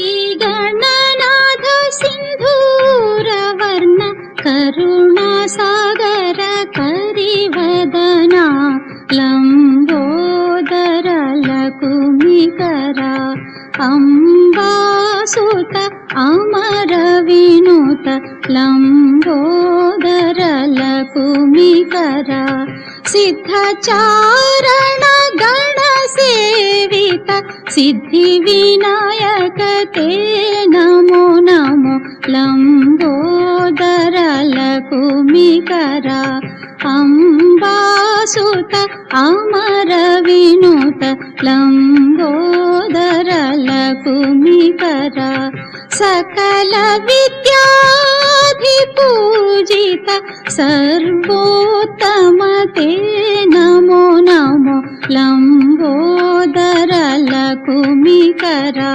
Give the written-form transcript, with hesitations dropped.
श्रीगणनाथ सिन्धूरवर्ण करुणासागर करिवदना लम्बोदर लकुमिकरा अम्बासुत अमर विनुत लम्बोदर लकुमिकरा सिद्धचारण गणसेवित सिद्धिविनायक ते नमो नमो लम्बोदर लकुमिकरा अम्बासुत अमर विनुत लम्बोदर लकुमिकरा सकल विद्याधिपूजित सर्वोत्तम ते नमो नमो लम्बोदर लकुमिकरा।